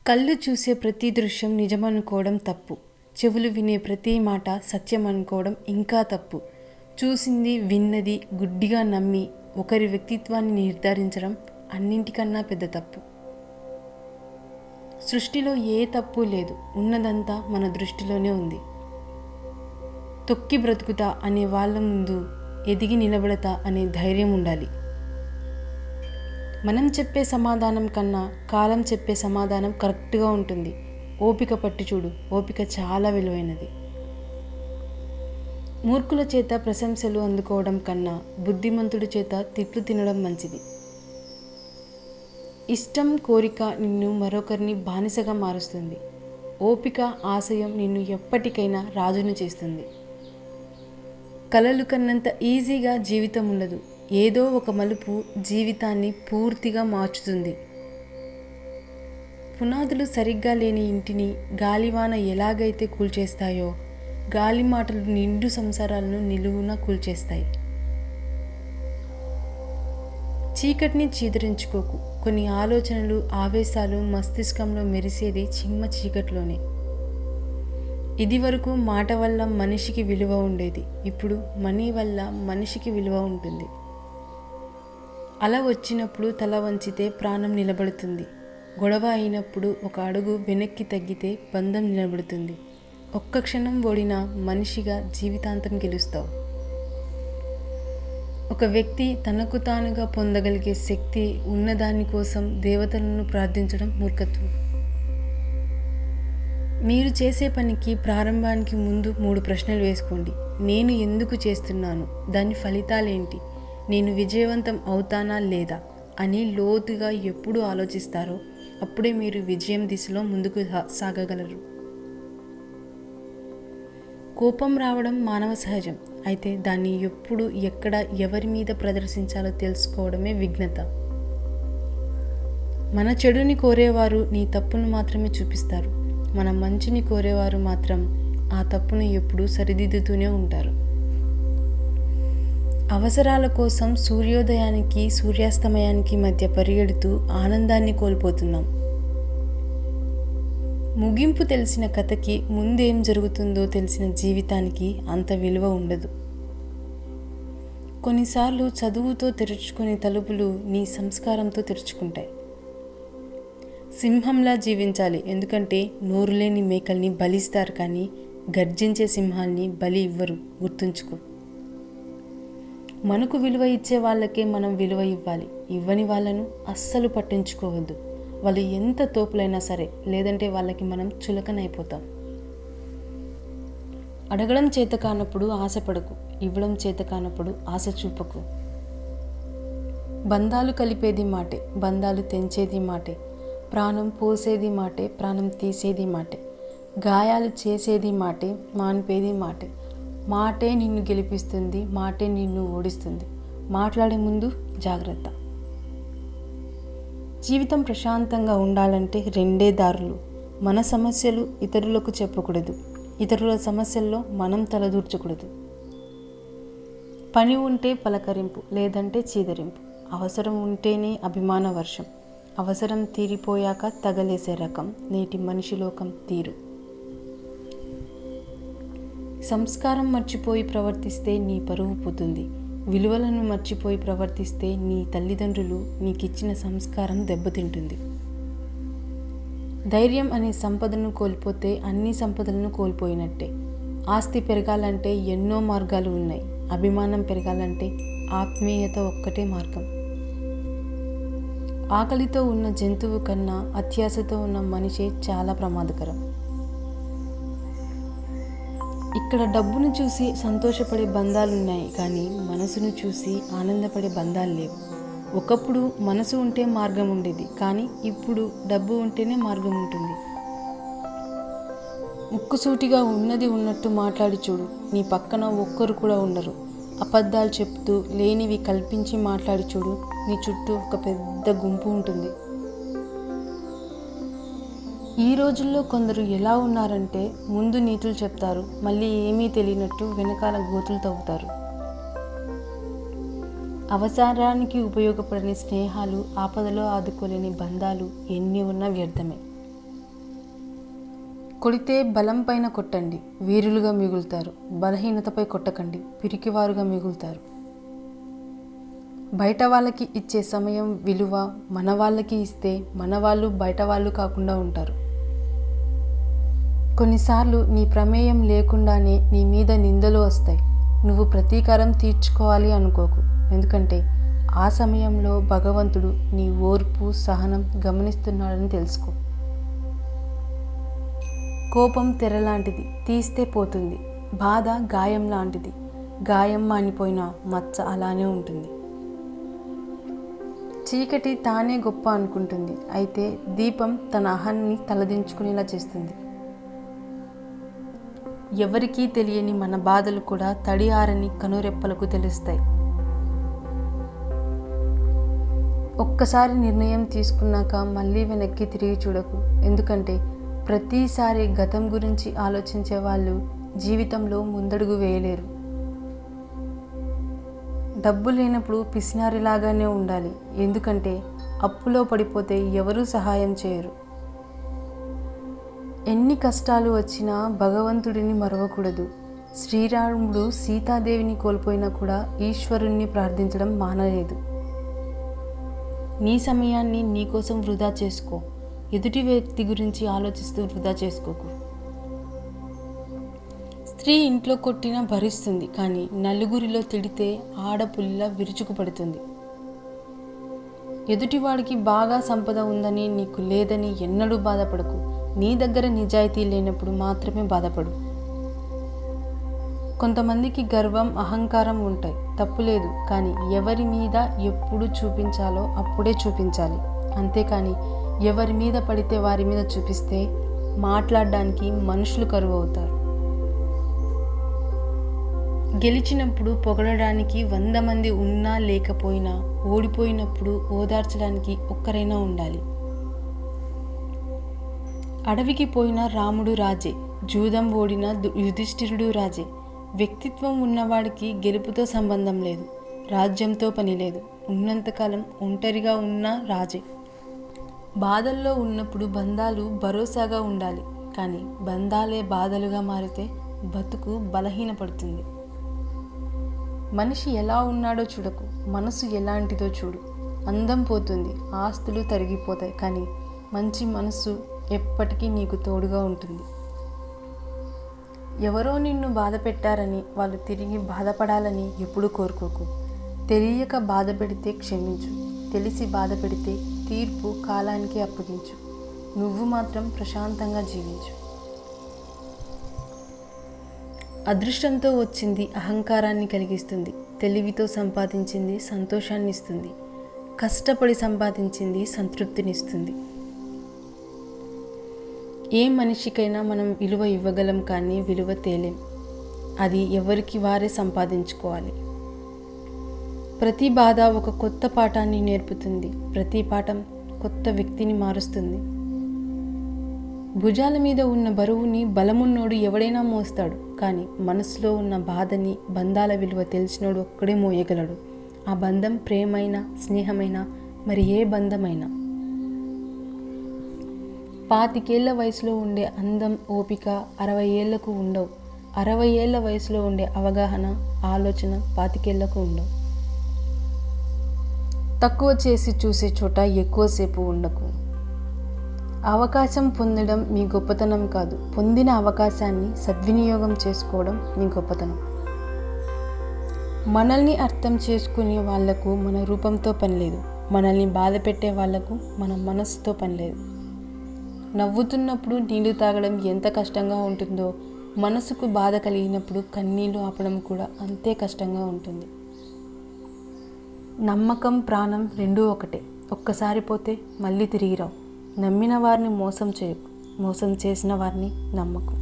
కళ్ళు చూసే ప్రతి దృశ్యం నిజమనుకోవడం తప్పు. చెవులు వినే ప్రతి మాట సత్యం అనుకోవడం ఇంకా తప్పు. చూసింది విన్నది గుడ్డిగా నమ్మి ఒకరి వ్యక్తిత్వాన్ని నిర్ధారించడం అన్నింటికన్నా పెద్ద తప్పు. సృష్టిలో ఏ తప్పు లేదు, ఉన్నదంతా మన దృష్టిలోనే ఉంది. తొక్కి బ్రతుకుతా అనే వాళ్ళ ముందు ఎదిగి నిలబడతా అనే ధైర్యం ఉండాలి. మనం చెప్పే సమాధానం కన్నా కాలం చెప్పే సమాధానం కరెక్ట్గా ఉంటుంది. ఓపిక పట్టి చూడు, ఓపిక చాలా విలువైనది. మూర్ఖుల చేత ప్రశంసలు అందుకోవడం కన్నా బుద్ధిమంతుడి చేత తిట్లు తినడం మంచిది. ఇష్టం కోరిక నిన్ను మరొకరిని బానిసగా మారుస్తుంది. ఓపిక ఆశయం నిన్ను ఎప్పటికైనా రాజును చేస్తుంది. కలలు కన్నంత ఈజీగా జీవితం ఉండదు. ఏదో ఒక మలుపు జీవితాన్ని పూర్తిగా మార్చుతుంది. పునాదులు సరిగ్గా లేని ఇంటిని గాలివాన ఎలాగైతే కూల్చేస్తాయో, గాలి మాటలు నిండు సంసారాలను నిలువున కూల్చేస్తాయి. చీకటిని చీదరించుకోకు. కొన్ని ఆలోచనలు, ఆవేశాలు మస్తిష్కంలో మెరిసేది చిమ్మ చీకట్లోనే. ఇదివరకు మాట వల్ల మనిషికి విలువ ఉండేది, ఇప్పుడు మనీ వల్ల మనిషికి విలువ ఉంటుంది. అల వచ్చినప్పుడు తల వంచితే ప్రాణం నిలబడుతుంది. గొడవ అయినప్పుడు ఒక అడుగు వెనక్కి తగ్గితే బంధం నిలబడుతుంది. ఒక్క క్షణం ఓడిన మనిషిగా జీవితాంతం గెలుస్తావు. ఒక వ్యక్తి తనకు తానుగా పొందగలిగే శక్తి ఉన్నదాని కోసం దేవతలను ప్రార్థించడం మూర్ఖత్వం. మీరు చేసే పనికి ప్రారంభానికి ముందు 3 ప్రశ్నలు వేసుకోండి. నేను ఎందుకు చేస్తున్నాను? దాని ఫలితాలేంటి? నేను విజయవంతం అవుతానా లేదా అని లోతుగా ఎప్పుడు ఆలోచిస్తారో అప్పుడే మీరు విజయం దిశలో ముందుకు సాగగలరు. కోపం రావడం మానవ సహజం. అయితే దాన్ని ఎప్పుడు, ఎక్కడ, ఎవరి మీద ప్రదర్శించాలో తెలుసుకోవడమే విఘ్నత. మన చెడుని కోరేవారు నీ తప్పును మాత్రమే చూపిస్తారు. మన మంచిని కోరేవారు మాత్రం ఆ తప్పును ఎప్పుడూ సరిదిద్దుతూనే ఉంటారు. అవసరాల కోసం సూర్యోదయానికి సూర్యాస్తమయానికి మధ్య పరిగెడుతూ ఆనందాన్ని కోల్పోతున్నాం. ముగింపు తెలిసిన కథకి ముందేం జరుగుతుందో తెలిసిన జీవితానికి అంత విలువ ఉండదు. కొన్నిసార్లు చదువుతో తెరుచుకునే తలుపులు నీ సంస్కారంతో తెరుచుకుంటాయి. సింహంలా జీవించాలి, ఎందుకంటే నోరులేని మేకల్ని బలిస్తారు కానీ గర్జించే సింహాల్ని బలి ఇవ్వరు. గుర్తుంచుకో. మనకు విలువ ఇచ్చే వాళ్ళకే మనం విలువ ఇవ్వాలి. ఇవ్వని వాళ్ళను అస్సలు పట్టించుకోవద్దు. వాళ్ళు ఎంత తోపులైనా సరే, లేదంటే వాళ్ళకి మనం చులకనైపోతాం. అడగడం చేత కానప్పుడు ఆశపడకు, ఇవ్వడం చేత కానప్పుడు ఆశ చూపకు. బంధాలు కలిపేది మాటే, బంధాలు తెంచేది మాటే. ప్రాణం పోసేది మాటే, ప్రాణం తీసేది మాటే. గాయాలు చేసేది మాటే, మాన్పేది మాటే. మాటే నిన్ను గెలిపిస్తుంది, మాటే నిన్ను ఓడిస్తుంది. మాట్లాడే ముందు జాగ్రత్త. జీవితం ప్రశాంతంగా ఉండాలంటే 2 దారులు. మన సమస్యలు ఇతరులకు చెప్పకూడదు, ఇతరుల సమస్యల్లో మనం తలదూర్చకూడదు. పని ఉంటే పలకరింపు, లేదంటే చీదరింపు. అవసరం ఉంటేనే అభిమాన వర్షం, అవసరం తీరిపోయాక తగలేసే రకం నేటి మనిషి లోకం తీరు. సంస్కారం మర్చిపోయి ప్రవర్తిస్తే నీ పరువు పోతుంది. విలువలను మర్చిపోయి ప్రవర్తిస్తే నీ తల్లిదండ్రులు నీకిచ్చిన సంస్కారం దెబ్బతింటుంది. ధైర్యం అనే సంపదను కోల్పోతే అన్ని సంపదలను కోల్పోయినట్టే. ఆస్తి పెరగాలంటే ఎన్నో మార్గాలు ఉన్నాయి. అభిమానం పెరగాలంటే ఆత్మీయత ఒక్కటే మార్గం. ఆకలితో ఉన్న జంతువు కన్నా అత్యాశతో ఉన్న మనిషే చాలా ప్రమాదకరం. ఇక్కడ డబ్బును చూసి సంతోషపడే బంధాలున్నాయి, కానీ మనసును చూసి ఆనందపడే బంధాలు లేవు. ఒకప్పుడు మనసు ఉంటే మార్గం ఉండేది, కానీ ఇప్పుడు డబ్బు ఉంటేనే మార్గం ఉంటుంది. ముక్కుసూటిగా ఉన్నది ఉన్నట్టు మాట్లాడి చూడు, నీ పక్కన ఒక్కరు కూడా ఉండరు. అబద్ధాలు చెప్తూ లేనివి కల్పించి మాట్లాడి చూడు, నీ చుట్టూ ఒక పెద్ద గుంపు ఉంటుంది. ఈ రోజుల్లో కొందరు ఎలా ఉన్నారంటే ముందు నీతులు చెప్తారు, మళ్ళీ ఏమీ తెలియనట్టు వెనకాల గోతులు తవ్వుతారు. అవసరానికి ఉపయోగపడని స్నేహాలు, ఆపదలో ఆదుకోలేని బంధాలు ఎన్ని ఉన్నా వ్యర్థమే. కొడితే బలం పైన కొట్టండి, వీరులుగా మిగులుతారు. బలహీనతపై కొట్టకండి, పిరికివారుగా మిగులుతారు. బయట వాళ్ళకి ఇచ్చే సమయం విలువ మన వాళ్ళకి ఇస్తే మన వాళ్ళు బయట వాళ్ళు కాకుండా ఉంటారు. కొన్నిసార్లు నీ ప్రమేయం లేకుండానే నీ మీద నిందలు వస్తాయి. నువ్వు ప్రతీకారం తీర్చుకోవాలి అనుకోకు. ఎందుకంటే ఆ సమయంలో భగవంతుడు నీ ఓర్పు సహనం గమనిస్తున్నాడని తెలుసుకో. కోపం తెర లాంటిది, తీస్తే పోతుంది. బాధ గాయం లాంటిది, గాయం మానిపోయిన మచ్చ అలానే ఉంటుంది. చీకటి తానే గొప్ప అనుకుంటుంది, అయితే దీపం తన అహాన్ని తలదించుకునేలా చేస్తుంది. ఎవరికీ తెలియని మన బాధలు కూడా తడి ఆరని కనురెప్పలకు తెలుస్తాయి. ఒక్కసారి నిర్ణయం తీసుకున్నాక మళ్ళీ వెనక్కి తిరిగి చూడకు. ఎందుకంటే ప్రతిసారి గతం గురించి ఆలోచించే వాళ్ళు జీవితంలో ముందడుగు వేయలేరు. డబ్బు లేనప్పుడు పిసినారిలాగానే ఉండాలి. ఎందుకంటే అప్పులో పడిపోతే ఎవరూ సహాయం చేయరు. ఎన్ని కష్టాలు వచ్చినా భగవంతుడిని మరవకూడదు. శ్రీరాముడు సీతాదేవిని కోల్పోయినా కూడా ఈశ్వరుణ్ణి ప్రార్థించడం మానలేదు. నీ సమయాన్ని నీకోసం వృధా చేసుకో. ఎదుటి వ్యక్తి గురించి ఆలోచిస్తూ వృధా చేసుకోకు. స్త్రీ ఇంట్లో కొట్టినా భరిస్తుంది, కానీ నలుగురిలో తిడితే ఆడపుల్లా విరుచుకుపడుతుంది. ఎదుటివాడికి బాగా సంపద ఉందని నీకు లేదని ఎన్నడూ బాధపడకు. నీ దగ్గర నిజాయితీ లేనప్పుడు మాత్రమే బాధపడు. కొంతమందికి గర్వం అహంకారం ఉంటాయి, తప్పులేదు. కానీ ఎవరి మీద ఎప్పుడు చూపించాలో అప్పుడే చూపించాలి. అంతేకాని ఎవరి మీద పడితే వారి మీద చూపిస్తే మాట్లాడడానికి మనుషులు కరువు అవుతారు. గెలిచినప్పుడు పొగడడానికి 100 మంది ఉన్నా లేకపోయినా, ఓడిపోయినప్పుడు ఓదార్చడానికి ఒక్కరైనా ఉండాలి. అడవికి పోయిన రాముడు రాజే, జూదం ఓడిన యుధిష్ఠిరుడు రాజే. వ్యక్తిత్వం ఉన్నవాడికి గెలుపుతో సంబంధం లేదు, రాజ్యంతో పని లేదు. ఉన్నంతకాలం ఒంటరిగా ఉన్న రాజే. బాధల్లో ఉన్నప్పుడు బంధాలు భరోసాగా ఉండాలి, కానీ బంధాలే బాధలుగా మారితే బతుకు బలహీనపడుతుంది. మనిషి ఎలా ఉన్నాడో చూడకు, మనసు ఎలాంటిదో చూడు. అందం పోతుంది, ఆస్తులు తరిగిపోతాయి, కానీ మంచి మనసు ఎప్పటికీ నీకు తోడుగా ఉంటుంది. ఎవరో నిన్ను బాధ పెట్టారని వాళ్ళు తిరిగి బాధపడాలని ఎప్పుడూ కోరుకోకు. తెలియక బాధ పెడితే క్షమించు, తెలిసి బాధ పెడితే తీర్పు కాలానికి అప్పగించు. నువ్వు మాత్రం ప్రశాంతంగా జీవించు. అదృష్టంతో వచ్చింది అహంకారాన్ని కలిగిస్తుంది, తెలివితో సంపాదించింది సంతోషాన్ని ఇస్తుంది, కష్టపడి సంపాదించింది సంతృప్తినిస్తుంది. ఏ మనిషికైనా మనం విలువ ఇవ్వగలం, కానీ విలువ తేలేం. అది ఎవరికి వారే సంపాదించుకోవాలి. ప్రతి బాధ ఒక కొత్త పాఠాన్ని నేర్పుతుంది, ప్రతి పాఠం కొత్త వ్యక్తిని మారుస్తుంది. భుజాల మీద ఉన్న బరువుని బలమున్నోడు ఎవడైనా మోస్తాడు, కానీ మనసులో ఉన్న బాధని, బంధాల విలువ తెలిసినోడు ఒక్కడే మోయగలడు. ఆ బంధం ప్రేమైనా, స్నేహమైనా, మరి ఏ బంధమైనా. 25 ఏళ్ల వయసులో ఉండే అందం, ఓపిక 60 ఏళ్లకు ఉండవు. 60 ఏళ్ల వయసులో ఉండే అవగాహన, ఆలోచన 25 ఏళ్లకు ఉండవు. తక్కువ చేసి చూసే చోట ఎక్కువసేపు ఉండకు. అవకాశం పొందడం మీ గొప్పతనం కాదు, పొందిన అవకాశాన్ని సద్వినియోగం చేసుకోవడం మీ గొప్పతనం. మనల్ని అర్థం చేసుకునే వాళ్లకు మన రూపంతో పని లేదు, మనల్ని బాధ పెట్టే వాళ్లకు మన మనసుతో పని లేదు. నవ్వుతున్నప్పుడు నీళ్లు తాగడం ఎంత కష్టంగా ఉంటుందో, మనసుకు బాధ కలిగినప్పుడు కన్నీళ్లు ఆపడం కూడా అంతే కష్టంగా ఉంటుంది. నమ్మకం, ప్రాణం రెండూ ఒకటే. ఒక్కసారి పోతే మళ్ళీ తిరిగి రావు. నమ్మిన వారిని మోసం చేయకు, మోసం చేసిన వారిని నమ్మకు.